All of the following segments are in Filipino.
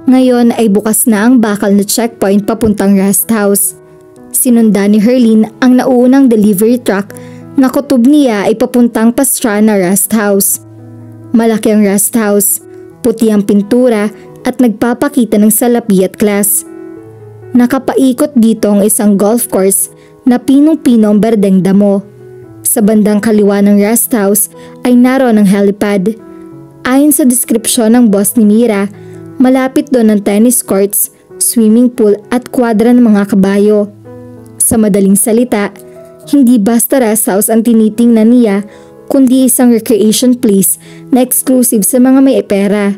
Ngayon ay bukas na ang bakal na checkpoint papuntang rest house. Sinundan ni Herlene ang nauunang delivery truck na kutob niya ay papuntang Pastrana Rest House. Malaki ang rest house, puti ang pintura at nagpapakita ng salapi at class. Nakapaikot dito ang isang golf course na pinong-pino ang berdeng damo. Sa bandang kaliwa ng rest house ay naroon ang helipad. Ayon sa deskripsyon ng boss ni Mira, malapit doon ang tennis courts, swimming pool at kwadra ng mga kabayo. Sa madaling salita, hindi basta rest house ang tinitingnan niya kundi isang recreation place na exclusive sa mga may pera.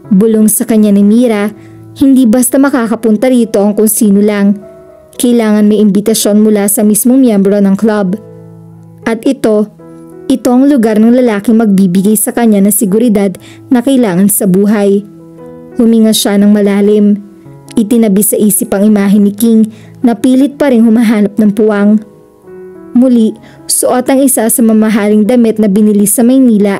Bulong sa kanya ni Mira, hindi basta makakapunta rito ang kung sino lang. Kailangan may imbitasyon mula sa mismong miyembro ng club. At ito ang lugar ng lalaking magbibigay sa kanya ng seguridad na kailangan sa buhay. Huminga siya ng malalim. Itinabi sa isip ang imahe ni King na pilit pa rin humahanap ng puwang. Muli, suot ang isa sa mamahaling damit na binili sa Maynila.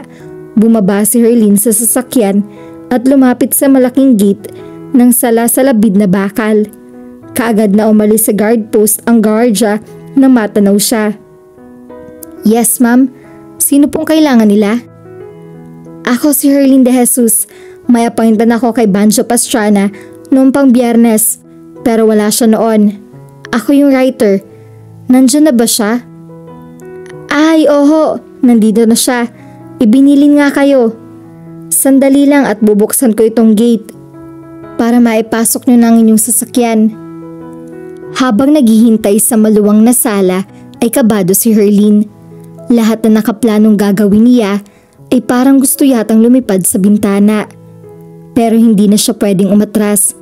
Bumaba si Herlene sa sasakyan at lumapit sa malaking gate ng sala-salabid na bakal. Kaagad na umalis sa guard post ang guardia na matanaw siya. "Yes, ma'am. Sino pong kailangan nila?" "Ako si Herlene De Jesus. May appointment ako kay Banjo Pastrana noong pang Biyernes, pero wala siya noon. Ako yung writer. Nandiyan na ba siya?" "Ay, oho. Nandito na siya. Ibinilin nga kayo. Sandali lang at bubuksan ko itong gate para maipasok nyo ng inyong sasakyan." Habang naghihintay sa maluwang na sala ay kabado si Herlene. Lahat na nakaplanong gagawin niya ay parang gusto yatang lumipad sa bintana. Pero hindi na siya pwedeng umatras.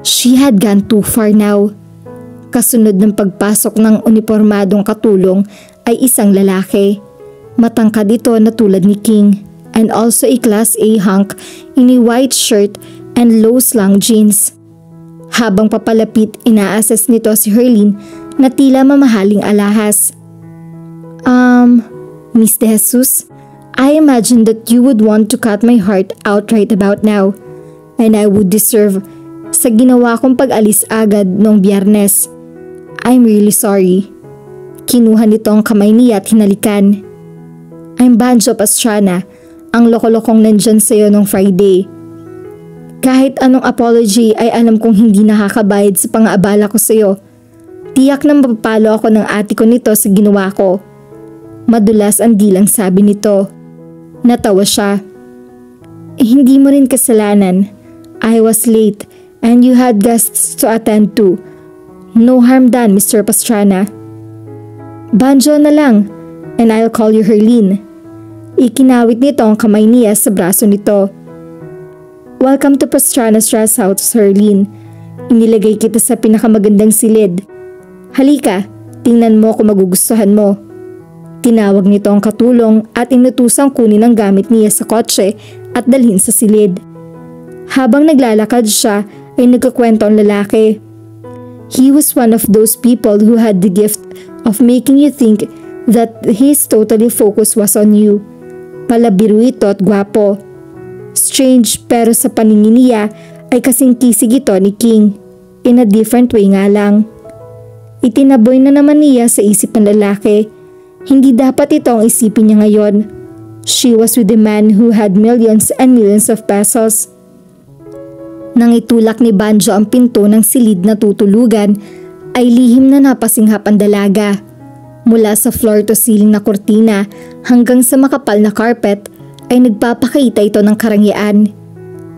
She had gone too far now. Kasunod ng pagpasok ng unipormadong katulong ay isang lalaki. Matangkad ito na tulad ni King and also a Class A hunk in a white shirt and low-slung jeans. Habang papalapit, ina-assess nito si Herlene na tila mamahaling alahas. Miss De Jesus, I imagine that you would want to cut my heart out right about now, and I would deserve sa ginawa kong pag-alis agad noong Biyernes. I'm really sorry." Kinuha nito ang kamay niya at hinalikan. "I'm Banjo Pastrana, ang loko-lokong nandyan sa'yo noong Friday. Kahit anong apology ay alam kong hindi nakakabayad sa pang-aabala ko sa'yo. Tiyak na mapapalo ako ng ate ko nito sa ginawa ko." Madulas ang dilang sabi nito. Natawa siya. "Hindi mo rin kasalanan. I was late and you had guests to attend to. No harm done, Mr. Pastrana." "Banjo na lang, and I'll call you Herlene." Ikinawit nito ang kamay niya sa braso nito. "Welcome to Pastrana's Rest House, Herlene. Inilagay kita sa pinakamagandang silid. Halika, tingnan mo kung magugustuhan mo." Tinawag nito ang katulong at inutusang kunin ang gamit niya sa kotse at dalhin sa silid. Habang naglalakad siya ay nagkakwento ang lalaki. He was one of those people who had the gift of making you think that his totally focus was on you. Palabiro ito at gwapo. Strange pero sa paningin niya ay kasing kisig ito ni King. In a different way nga lang. Itinaboy na naman niya sa isip ng lalaki. Hindi dapat ito ang isipin niya ngayon. She was with a man who had millions and millions of pesos. Nang itulak ni Banjo ang pinto ng silid na tutulugan, ay lihim na napasinghap ang dalaga. Mula sa floor to ceiling na kurtina hanggang sa makapal na carpet ay nagpapakita ito ng karangyaan.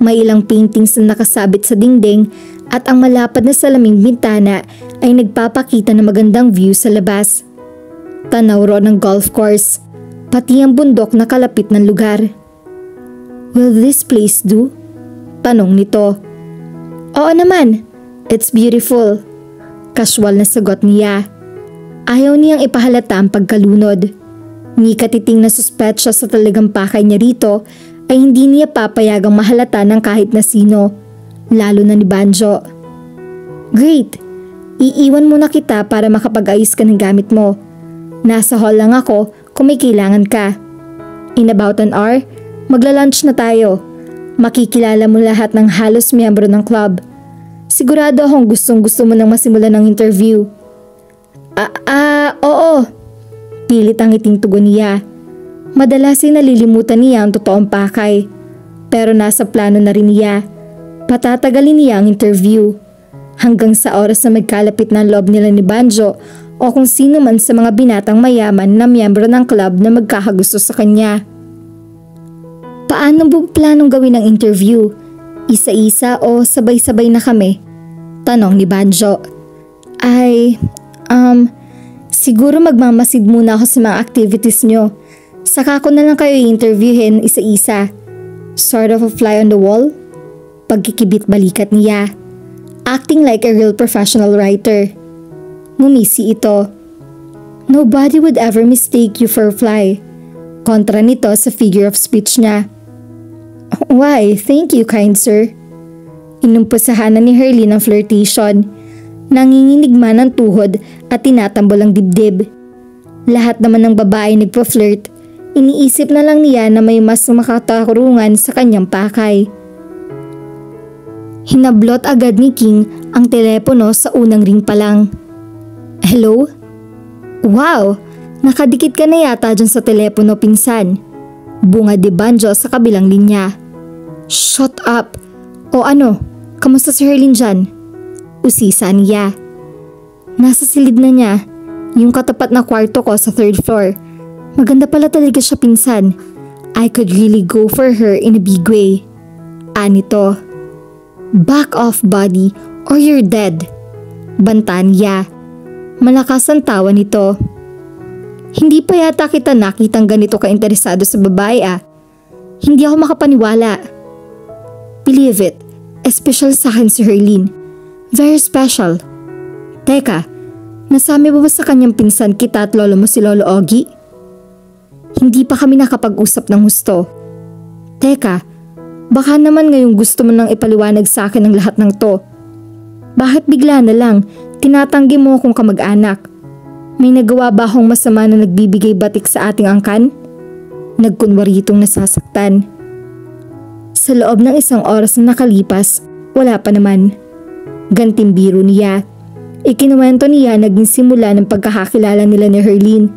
May ilang paintings na nakasabit sa dingding at ang malapad na salaming bintana ay nagpapakita ng magandang view sa labas. Tanaw ron ng golf course, pati ang bundok na kalapit ng lugar. "Will this place do?" tanong nito. "Oo naman, it's beautiful." Casual na sagot niya. Ayaw niyang ipahalata ang pagkalunod. Ni katiting na suspetsya sa talagang pakay niya rito ay hindi niya papayagang mahalata ng kahit na sino, lalo na ni Banjo. "Great! Iiwan muna kita para makapag-ayos ka ng gamit mo. Nasa hall lang ako kung may kailangan ka. In about an hour, magla-lunch na tayo. Makikilala mo lahat ng halos miyembro ng club. Sigurado akong gustong-gusto mo nang masimulan ng interview. Oo. Pilit ang ngiting tugon niya. Madalas ay nalilimutan niya ang totoong pakay. Pero nasa plano na rin niya. Patatagalin niya ang interview. Hanggang sa oras na magkalapit ng loob nila ni Banjo o kung sino man sa mga binatang mayaman na miyembro ng club na magkakagusto sa kanya. Paano mo planong gawin ang interview? Isa-isa o sabay-sabay na kami? Tanong ni Banjo. Siguro magmamasid muna ako sa mga activities nyo. Saka ko na lang kayo i-interviewin isa-isa. Sort of a fly on the wall? Pagkikibit balikat niya. Acting like a real professional writer. Ngumisi ito. Nobody would ever mistake you for a fly. Kontra nito sa figure of speech niya. Why, thank you, kind sir. Inumpusahan na ni Herlene ang flirtation. Nanginginig man ang tuhod at tinatambol ang dibdib. Lahat naman ng babae nagpa-flirt. Iniisip na lang niya na may mas makatarungan sa kanyang pakay. Hinablot agad ni King ang telepono sa unang ring pa lang. Hello? Wow! Nakadikit ka na yata dyan sa telepono, pinsan. Bungad ni Banjo sa kabilang linya. Shut up! O ano? Kamusta si Herlene dyan? Usisa niya. Nasa silid na niya. Yung katapat na kwarto ko sa 3rd floor. Maganda pala talaga siya, pinsan. I could really go for her in a big way. Anito. Back off, buddy, or you're dead. Banta niya. Malakas ang tawa nito. Hindi pa yata kita nakitang ganito ka-interesado sa babae Hindi ako makapaniwala. Believe it, special sa akin si Herlene. Very special. Teka, nasabi mo ba sa kanyang pinsan kita at lolo mo si Lolo Ogie? Hindi pa kami nakapag-usap ng husto. Teka, baka naman ngayong gusto mo nang ipaliwanag sa akin ang lahat ng to. Bakit bigla na lang tinatanggi mo akong kamag-anak? May nagawa ba akong masama na nagbibigay batik sa ating angkan? Nagkunwaritong nasasaktan. Sa loob ng isang oras na nakalipas, wala pa naman. Ganting biro niya. Ikinuwento niya naging simula ng pagkakakilala nila ni Herlene,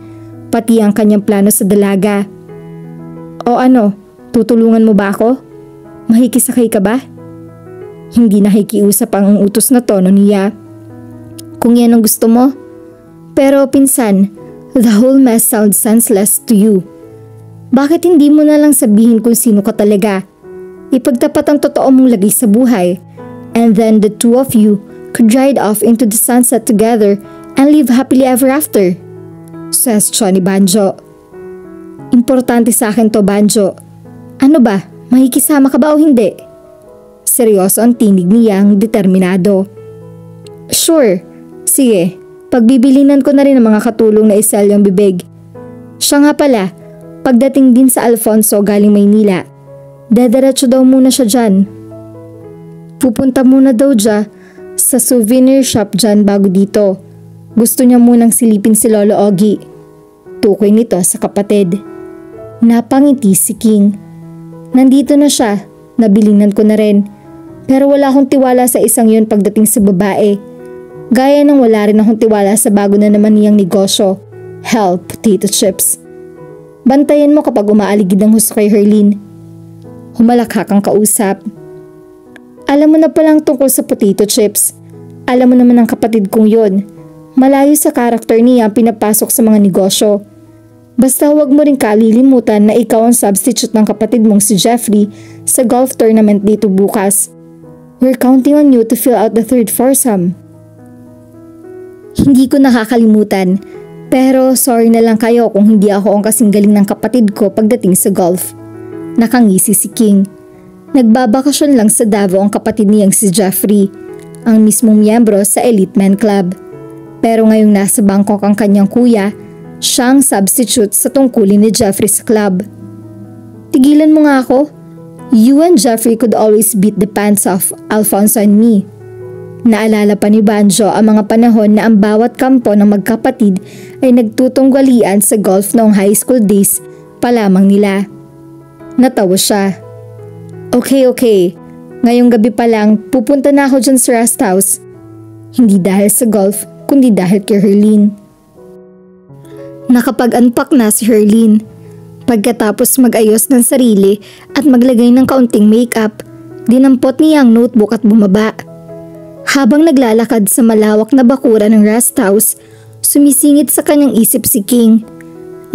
pati ang kanyang plano sa dalaga. O ano, tutulungan mo ba ako? Mahikisakay ka ba? Hindi nakikiusap ang utos na tono niya. Kung yan ang gusto mo. Pero pinsan, the whole mess sounds senseless to you. Bakit hindi mo na lang sabihin kung sino ka talaga? Ipagtapat ang totoo mong lagay sa buhay. And then the two of you could ride off into the sunset together and live happily ever after. Says ni Banjo. Importante sa akin to, Banjo. Ano ba? Makikisama ka ba o hindi? Seryoso ang tinig niyang determinado. Sure. Sige. Pagbibilinan ko na rin ang mga katulong na isel yung bibig. Siya nga pala, pagdating din sa Alfonso galing Maynila, dadaratso daw muna siya dyan. Pupunta muna daw dyan sa souvenir shop dyan bago dito. Gusto niya munang silipin si Lolo Ogie. Tukoy nito sa kapatid. Napangiti si King. Nandito na siya, nabilinan ko na rin. Pero wala akong tiwala sa isang yun pagdating sa babae. Gaya ng wala rin akong tiwala sa bago na naman niyang negosyo. Hell, potato chips. Bantayan mo kapag umaaligid ng husto kay Herlene. Humalakhak ang kausap. Alam mo na palang tungkol sa potato chips. Alam mo naman ang kapatid kong yun. Malayo sa karakter niya ang pinapasok sa mga negosyo. Basta huwag mo rin kalilimutan na ikaw ang substitute ng kapatid mong si Jeffrey sa golf tournament dito bukas. We're counting on you to fill out the 3rd foursome. Hindi ko nakakalimutan, pero sorry na lang kayo kung hindi ako ang kasing galing ng kapatid ko pagdating sa golf. Nakangisi si King. Nagbabakasyon lang sa Davao ang kapatid niyang si Jeffrey, ang mismong miyembro sa Elite Men Club. Pero ngayong nasa Bangkok ang kanyang kuya, siya ang substitute sa tungkulin ni Jeffrey sa club. Tigilan mo nga ako. You and Jeffrey could always beat the pants off Alfonso and me. Naalala pa ni Banjo ang mga panahon na ang bawat kampo ng magkapatid ay nagtutunggalian sa golf noong high school days pa lamang nila. Natawa siya. Okay. Ngayong gabi pa lang, pupunta na ako dyan sa rest house. Hindi dahil sa golf, kundi dahil kay Herlene. Nakapag-unpack na si Herlene. Pagkatapos mag-ayos ng sarili at maglagay ng kaunting makeup, dinampot niya ang notebook at bumaba. Habang naglalakad sa malawak na bakuran ng rest house, sumisingit sa kanyang isip si King.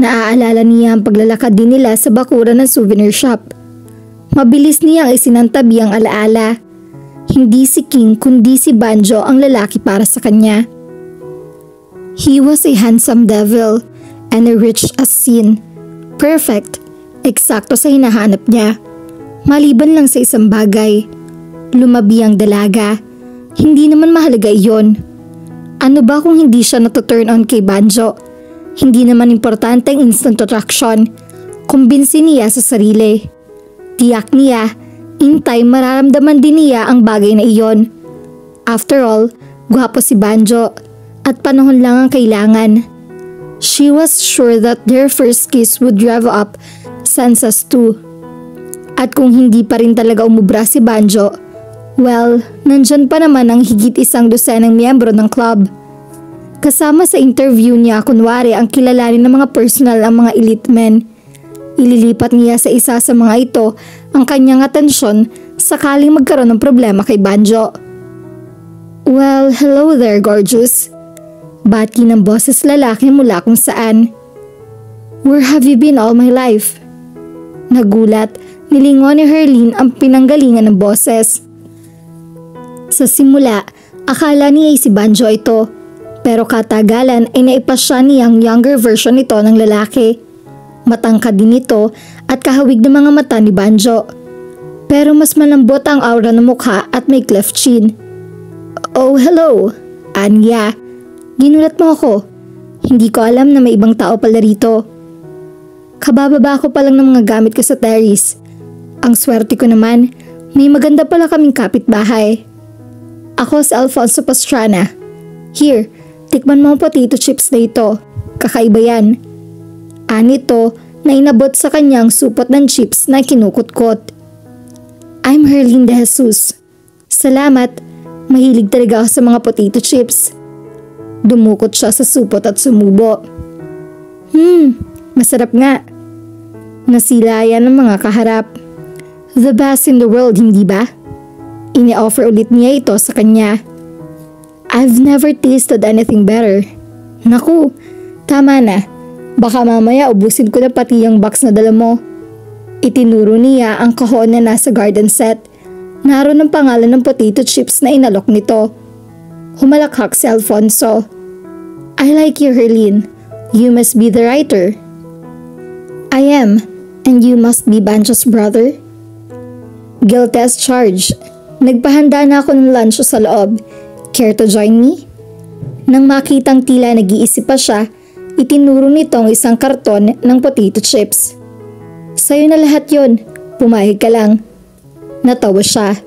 Naaalala niya ang paglalakad din nila sa bakuran ng souvenir shop. Mabilis niyang isinantabi ang alaala. Hindi si King kundi si Banjo ang lalaki para sa kanya. He was a handsome devil and a rich as sin. Perfect, eksakto sa hinahanap niya. Maliban lang sa isang bagay. Lumabi ang dalaga. Hindi naman mahalaga iyon. Ano ba kung hindi siya natuturn on kay Banjo? Hindi naman importante ang instant attraction. Kumbinsin niya sa sarili. Tiyak niya, in time mararamdaman din niya ang bagay na iyon. After all, gwapo si Banjo at panahon lang ang kailangan. She was sure that their first kiss would rev up senses too. At kung hindi pa rin talaga umubra si Banjo, well, nandyan pa naman ang higit 100 miyembro ng club. Kasama sa interview niya kunwari ang kilalanin ng mga personal ang mga elite men. Ililipat niya sa isa sa mga ito ang kanyang atensyon sakaling magkaroon ng problema kay Banjo. Well, hello there, gorgeous. Bati ng boses lalaki mula kung saan. Where have you been all my life? Nagulat, nilingon ni Herlene ang pinanggalingan ng boses. Sa simula, akala niya ay si Banjo ito, pero katagalan ay naipasya niyang younger version nito ng lalaki. Matangkad din ito at kahawig ng mga mata ni Banjo. Pero mas malambot ang aura ng mukha at may cleft chin. Oh, hello, Anya. Ginulat mo ako. Hindi ko alam na may ibang tao pala rito. Kabababa ko pa lang ng mga gamit ko sa terrace. Ang swerte ko naman, may maganda pala kaming kapitbahay. Ako si Alfonso Pastrana. Here, tikman mo ang potato chips na ito. Kakaiba yan. Anito na inabot sa kanyang supot ng chips na kinukutkot. I'm Herlene De Jesus. Salamat, mahilig talaga ako sa mga potato chips. Dumukot siya sa supot at sumubo. Masarap nga. Nasilayan ng mga kaharap. The best in the world, hindi ba? Ini-offer ulit niya ito sa kanya. I've never tasted anything better. Naku, tama na. Baka mamaya ubusin ko na pati yung box na dala mo. Itinuro niya ang kahon na nasa garden set. Naroon ang pangalan ng potato chips na inalok nito. Humalakhak si Alfonso. I like you, Herlene. You must be the writer. I am, and you must be Banjo's brother. Guilty as charged. Nagpahanda na ako ng lunch sa loob. Care to join me? Nang makitang tila nag-iisip pa siya, itinuro nito ang isang karton ng potato chips. Sa'yo na lahat yon, pumayag ka lang. Natawa siya.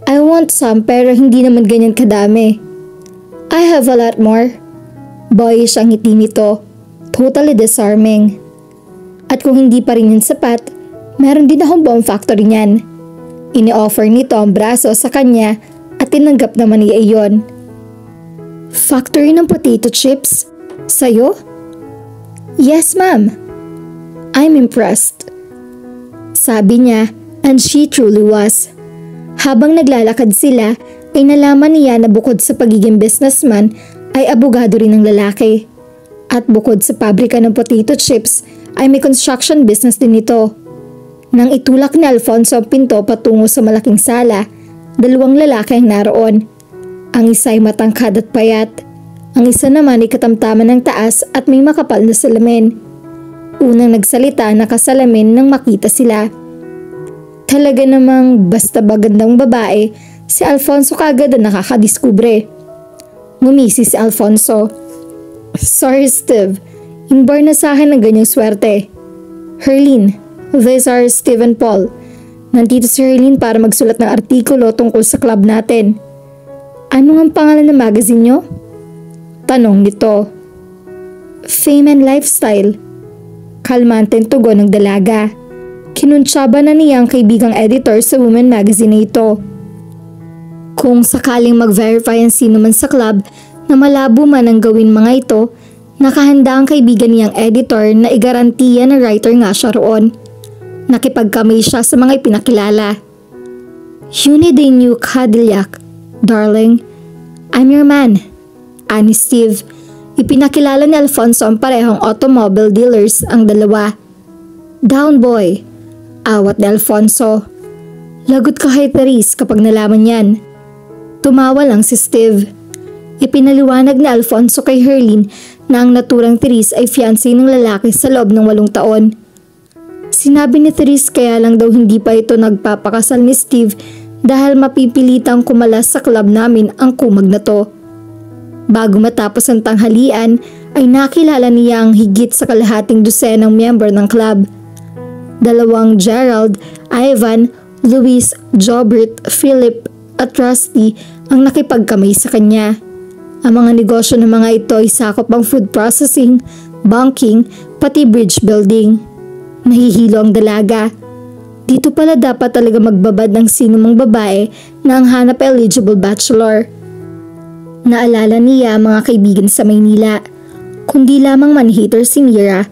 I want some pero hindi naman ganyan kadami. I have a lot more. Boyish ang ngiti nito. Totally disarming. At kung hindi pa rin yun sapat, meron din akong bomb factory niyan. Ini-offer nito ang braso sa kanya at tinanggap naman niya iyon. Factory ng potato chips? Sa'yo? Yes, ma'am. I'm impressed. Sabi niya, and she truly was. Habang naglalakad sila, ay nalaman niya na bukod sa pagiging businessman, ay abogado rin ng lalaki. At bukod sa pabrika ng potato chips, ay may construction business din ito. Nang itulak ni Alfonso ang pinto patungo sa malaking sala, 2 lalaki ang naroon. Ang isa ay matangkad at payat. Ang isa naman ay katamtaman ng taas at may makapal na salamin. Unang nagsalita na kasalamin nang makita sila. Talaga namang basta bagandang babae, si Alfonso kagad ang nakakadiskubre. Ngumisi si Alfonso. Sorry, Steve. Inborn na sa akin ng ganyang swerte. Herlene, these are Steve and Paul. Nandito si Herlene para magsulat ng artikulo tungkol sa club natin. Ano ang pangalan ng magazine nyo? Tanong nito. Fame and Lifestyle. Kalmanteng tugon ng dalaga. Kinuntsaba na niya ang kaibigang editor sa women magazine na ito. Kung sakaling mag-verify ang sino man sa club na malabo man ang gawin mga ito, nakahanda ang kaibigan niyang editor na igarantiya na writer nga siya roon. Nakipagkamay siya sa mga ipinakilala. "You need a new Cadillac, darling. I'm your man," ani Steve. Ipinakilala ni Alfonso ang parehong automobile dealers ang dalawa. "Down boy," awat ni Alfonso. Lagot ka kay Therese kapag nalaman yan. Tumawa lang si Steve. Ipinaliwanag ni Alfonso kay Herlene na ang naturang Therese ay fiancé ng lalaki sa loob ng 8 taon. Sinabi ni Therese kaya lang daw hindi pa ito nagpapakasal ni Steve dahil mapipilitang kumalas sa club namin ang kumag na to. Bago matapos ang tanghalian ay nakilala niya ang higit sa kalahating dosenang miyembro ng club. 2 Gerald, Ivan, Luis, Jobert, Philip at Rusty ang nakipagkamay sa kanya. Ang mga negosyo ng mga ito ay sakop ang food processing, banking, pati bridge building. Nahihilo ang dalaga. Dito pala dapat talaga magbabad ng sinumang babae na ang hanap eligible bachelor. Naalala niya ang mga kaibigan sa Maynila. Kundi lamang man-hater si Mira,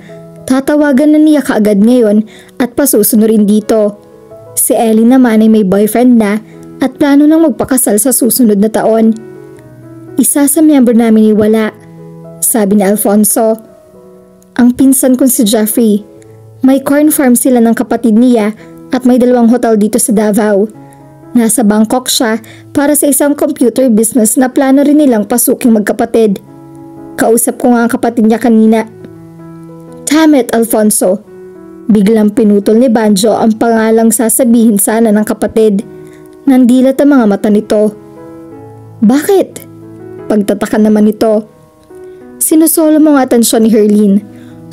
tatawagan na niya kaagad ngayon at pasusunurin dito. Si Ellie naman ay may boyfriend na at plano nang magpakasal sa susunod na taon. "Isa sa miyembro namin ay wala," sabi ni Alfonso. "Ang pinsan kong si Jeffrey. May corn farm sila ng kapatid niya at may 2 hotel dito sa Davao. Nasa Bangkok siya para sa isang computer business na plano rin nilang pasuking magkapatid. Kausap ko nga ang kapatid niya kanina." "Damn it, Alfonso." Biglang pinutol ni Banjo ang pangalang sasabihin sana ng kapatid. Nandilat ang mga mata nito. "Bakit?" Pagtataka naman nito. Sinusolo mo ang atensyon ni Herlene.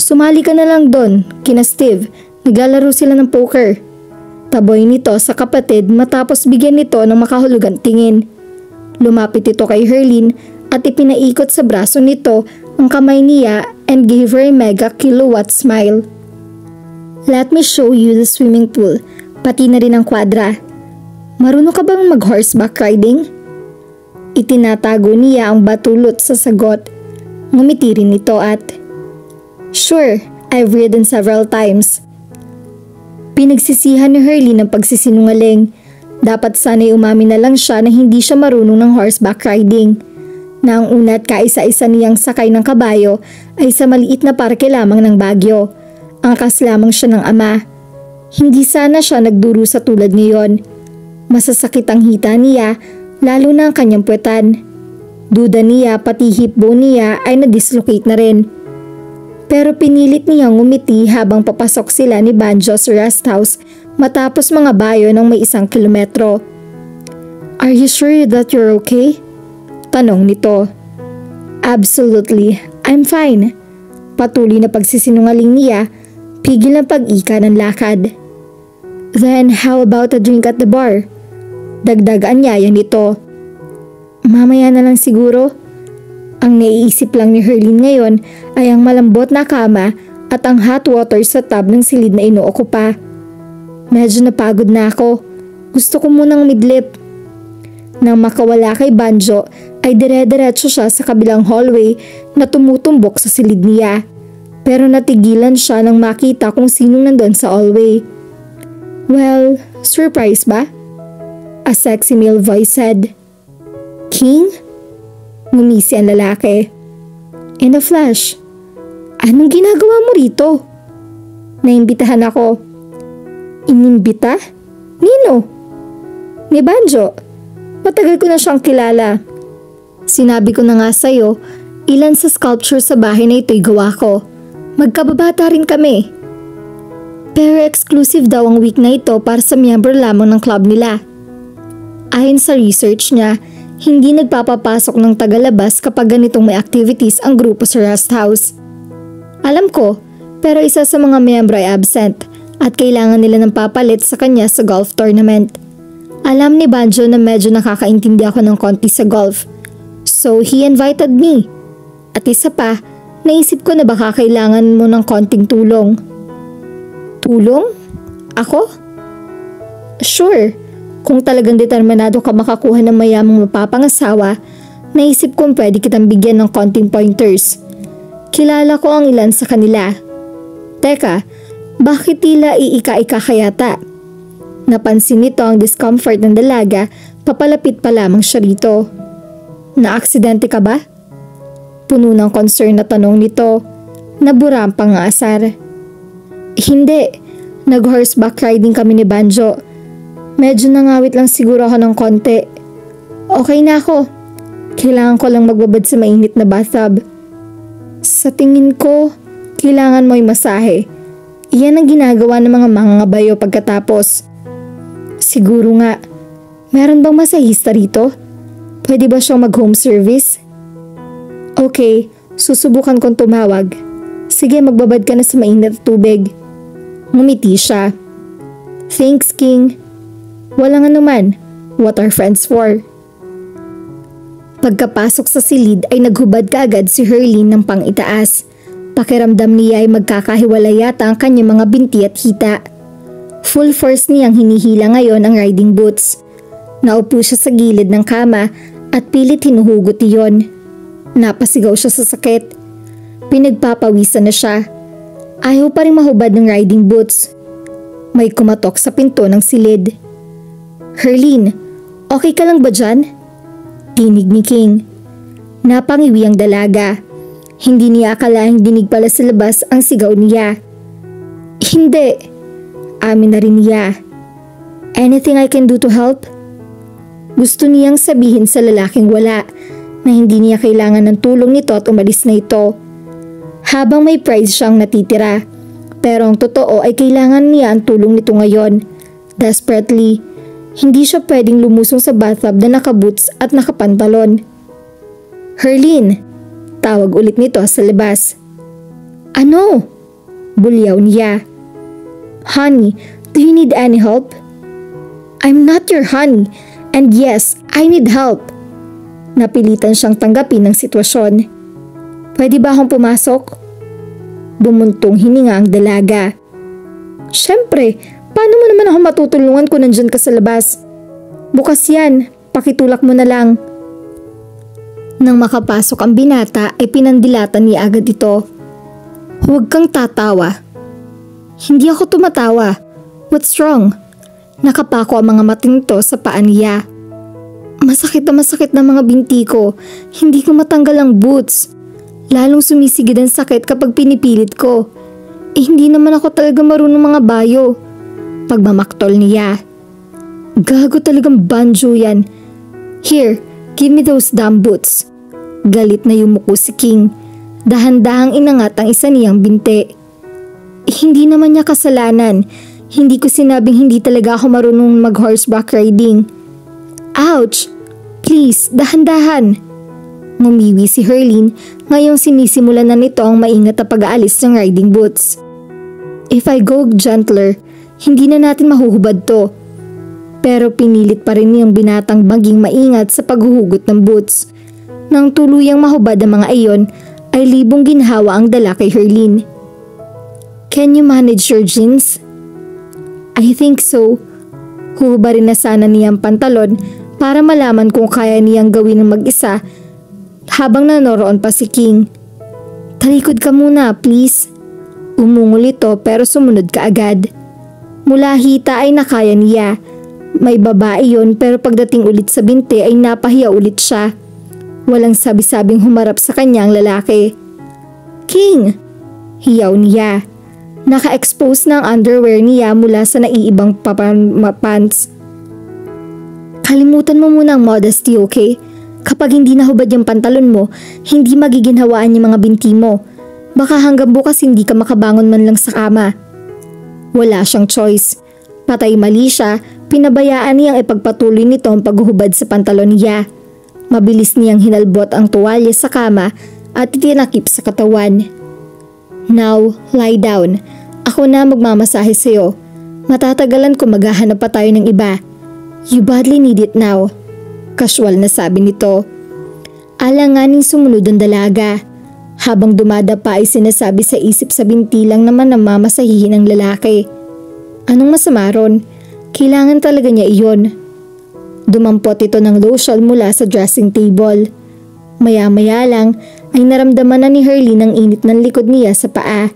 "Sumali ka na lang doon, kina Steve. Naglalaro sila ng poker." Taboy nito sa kapatid matapos bigyan nito ng makahulugang tingin. Lumapit ito kay Herlene at ipinaikot sa braso nito ang kamay niya and gave her a mega kilowatt smile. "Let me show you the swimming pool, pati na rin ang kwadra. Marunong ka bang mag-horseback riding?" Itinatago niya ang batulot sa sagot. Ngumiti rin ito at, "Sure, I've ridden several times." Pinagsisihan ni Herlene ang pagsisinungaling. Dapat sana'y umamin na lang siya na hindi siya marunong ng horseback riding. Na ang una at kaisa-isa niyang sakay ng kabayo ay sa maliit na parke lamang ng Baguio. Angkas lamang siya ng ama. Hindi sana siya nagdurusa tulad ngayon. Masasakit ang hita niya, lalo na ang kanyang puwetan. Duda niya pati hip bone niya ay na-dislocate na rin. Pero pinilit niyang ngumiti habang papasok sila ni Banjo sa rest house matapos mga bayo ng may 1 kilometro. "Are you sure that you're okay?" Tanong nito. "Absolutely, I'm fine." Patuloy na pagsisinungaling niya, pigil ang pag-ika ng lakad. "Then how about a drink at the bar?" Dagdag anyaya nito. "Mamaya na lang siguro." Ang naiisip lang ni Herlene ngayon ay ang malambot na kama at ang hot water sa tub ng silid na inuoko pa. "Medyo napagod na ako. Gusto ko munang midlip." Nang makawala kay Banjo ay dire-diretso siya sa kabilang hallway na tumutumbok sa silid niya. Pero natigilan siya nang makita kung sinong nandun sa hallway. "Well, surprise ba?" A sexy male voice said. "King?" Ngumisi ang lalaki. "In a flash." "Anong ginagawa mo rito?" "Naimbitahan ako." "Inimbita? Nino?" "Ni Banjo. Matagal ko na siyang kilala. Sinabi ko na nga sa'yo, ilan sa sculpture sa bahay na ito'y gawa ko. Magkababata rin kami. Pero exclusive daw ang week na ito para sa miyembro lamang ng club nila. Ayon sa research niya, hindi nagpapapasok ng tagalabas kapag ganitong may activities ang grupo sa rest house. Alam ko, pero isa sa mga miyembro ay absent at kailangan nila ng papalit sa kanya sa golf tournament. Alam ni Banjo na medyo nakakaintindi ako ng konti sa golf. So he invited me. At isa pa, naisip ko na baka kailangan mo ng konting tulong. Tulong? Ako? Sure, kung talagang determinado ka makakuha ng mayamang mapapangasawa, naisip kong pwede kitang bigyan ng konting pointers. Kilala ko ang ilan sa kanila. Teka, bakit tila iika-ika kayata? Napansin nito ang discomfort ng dalaga, papalapit pa lamang siya rito. Naaksidente ka ba? Puno ng concern na tanong nito, nabura ang pang-aasar. Hindi, nag-horseback riding kami ni Banjo. Medyo nangawit lang siguro ako ng konti. Okay na ako. Kailangan ko lang magbabad sa mainit na bathtub. Sa tingin ko, kailangan mo'y masahe. Iyan ang ginagawa ng mga mangangabayo pagkatapos. Siguro nga. Meron bang masahista rito? Pwede ba siyang mag-home service? Okay, susubukan kong tumawag. Sige, magbabad ka na sa mainit na tubig. Ngumiti siya. Thanks, King. Walang anuman. What are friends for? Pagkapasok sa silid ay naghubad kaagad si Herlene ng pang-itaas. Pakiramdam niya ay magkakahiwalay yata ang kanyang mga binti at hita. Full force niyang hinihila ngayon ang riding boots. Naupo siya sa gilid ng kama at pilit hinuhugot iyon. Napasigaw siya sa sakit. Pinagpapawisan na siya. Ayaw pa rin mahubad ng riding boots. May kumatok sa pinto ng silid. Herlene, okay ka lang ba dyan? Tinig ni King. Napangiwi ang dalaga. Hindi niya akalaing dinig pala sa labas ang sigaw niya. Hindi. Amin na rin niya. Anything I can do to help? Gusto niyang sabihin sa lalaking wala na hindi niya kailangan ng tulong nito at umalis na ito. Habang may prize siyang natitira. Pero ang totoo ay kailangan niya ang tulong nito ngayon. Desperately, hindi siya pwedeng lumusong sa bathtub na nakaboots at nakapantalon. Herlene, tawag ulit nito sa labas. Ano? Bulyaw niya. Honey, do you need any help? I'm not your honey, and yes, I need help. Napilitan siyang tanggapin ang sitwasyon. Pwede ba akong pumasok? Bumuntong hininga ang dalaga. Siyempre, paano mo naman ako matutulungan kung nandyan ka sa labas? Bukas yan, pakitulak mo na lang. Nang makapasok ang binata ay pinandilatan niya agad ito. Huwag kang tatawa. Hindi ako tumatawa. What's wrong? Nakapako ang mga matinto sa paa niya. Masakit na mga binti ko. Hindi ko matanggal ang boots. Lalong sumisigid ang sakit kapag pinipilit ko. Hindi naman ako talaga marunong mga bayo. Pagmamaktol niya. Gago talagang Banjo yan. Here, give me those damn boots. Galit na yumuko si King. Dahan-dahang inangat ang isa niyang binti. Hindi naman niya kasalanan. Hindi ko sinabing hindi talaga ako marunong mag-horseback riding. Ouch! Please, dahan-dahan. Ngumiwi si Herlene, ngayong sinisimulan na nito ang maingat na pag-aalis ng riding boots. If I go gentler, hindi na natin mahuhubad to. Pero pinilit pa rin niyang binatang maging maingat sa paghuhugot ng boots. Nang tuluyang mahubad ang mga iyon, ay libong ginhawa ang dala kay Herlene. Can you manage your jeans? I think so. Huhubarin na sana niyang pantalon para malaman kung kaya niyang gawin ng mag-isa habang nanoroon pa si King. Talikod ka muna, please. Umungol ito pero sumunod ka agad. Mula hita ay nakaya niya. May babae yon pero pagdating ulit sa binti ay napahiya ulit siya. Walang sabi-sabing humarap sa kanya ang lalaki. King! Hiyaw niya. Naka-expose na ang underwear niya mula sa naiibang pants. Kalimutan mo muna ang modesty, okay? Kapag hindi nahubad yung pantalon mo, hindi magiginhawaan yung mga binti mo. Baka hanggang bukas hindi ka makabangon man lang sa kama. Wala siyang choice. Patay mali siya, pinabayaan niyang ipagpatuloy nito ang paghuhubad sa pantalon niya. Mabilis niyang hinalbot ang tuwalya sa kama at itinakip sa katawan. Now, lie down. Ako na magmamasahe sa'yo. Matatagalan kung maghahanap pa tayo ng iba. You badly need it now. Casual na sabi nito. Alanganing sumunod ang dalaga. Habang dumadapa ay sinasabi sa isip sa binti lang naman na mamasahihin ng lalaki. Anong masama ron? Kailangan talaga niya iyon. Dumampot ito ng lotion mula sa dressing table. Maya-maya lang ay naramdaman na ni Herlene ang init ng likod niya sa paa.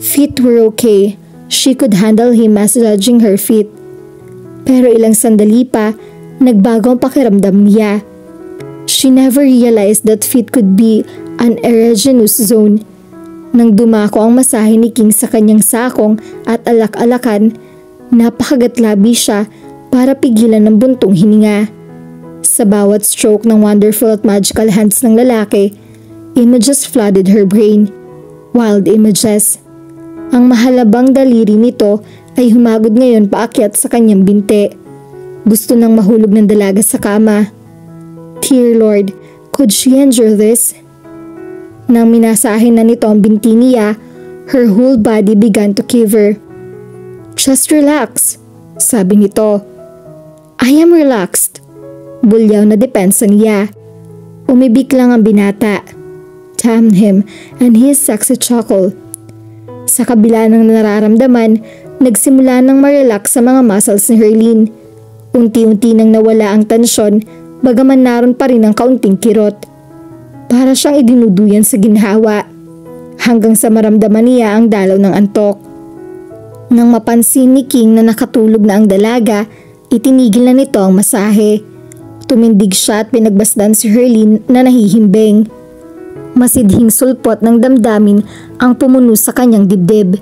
Feet were okay. She could handle him massaging her feet. Pero ilang sandali pa, nagbago ang pakiramdam niya. She never realized that feet could be an erogenous zone. Nang dumako ang masahe ni King sa kanyang sakong at alak-alakan, napakagatlabi siya para pigilan ng buntong hininga. Sa bawat stroke ng wonderful at magical hands ng lalaki, images flooded her brain. Wild images. Ang mahalabang daliri nito ay humagod ngayon paakyat sa kanyang binti. Gusto nang mahulog ng dalaga sa kama. Dear Lord, could she endure this? Nang minasahin na nito ang binti niya, her whole body began to quiver. Just relax, sabi nito. I am relaxed. Bulyaw na depensa niya. Umibik lang ang binata. Damn him and his sexy chuckle. Sa kabila ng nararamdaman, nagsimula nang ma-relax sa mga muscles ni Herlene. Unti-unti nang nawala ang tensyon, bagaman naroon pa rin ang kaunting kirot. Para siyang idinuduyan sa ginhawa, hanggang sa maramdaman niya ang dalaw ng antok. Nang mapansin ni King na nakatulog na ang dalaga, itinigil na nito ang masahe. Tumindig siya at pinagbasdan si Herlene na nahihimbing. Masidhing sulpot ng damdamin ang pumuno sa kanyang dibdib.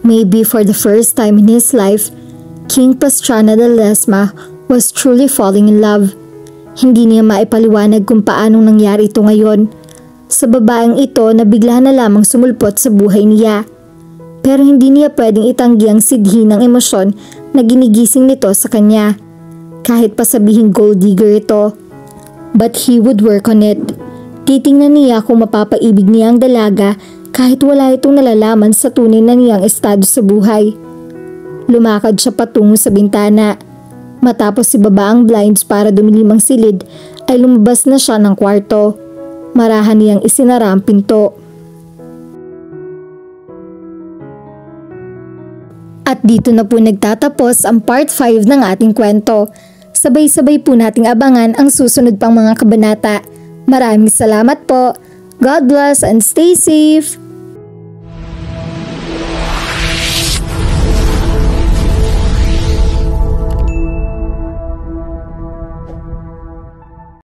Maybe for the first time in his life, King Pastrana de Ledesma was truly falling in love. Hindi niya maipaliwanag kung paanong nangyari ito ngayon. Sa babaeng ito na bigla na lamang sumulpot sa buhay niya. Pero hindi niya pwedeng itanggi ang sidhi ng emosyon na ginigising nito sa kanya. Kahit pa sabihing gold digger ito. But he would work on it. Titingnan niya kung mapapaibig niya ang dalaga kahit wala itong nalalaman sa tunay na niyang estado sa buhay. Lumakad siya patungo sa bintana. Matapos ibaba ang blinds para dumilim ang silid, ay lumabas na siya ng kwarto. Marahan niyang isinara ang pinto. At dito na po nagtatapos ang part 5 ng ating kwento. Sabay-sabay po nating abangan ang susunod pang mga kabanata. Maraming salamat po. God bless and stay safe!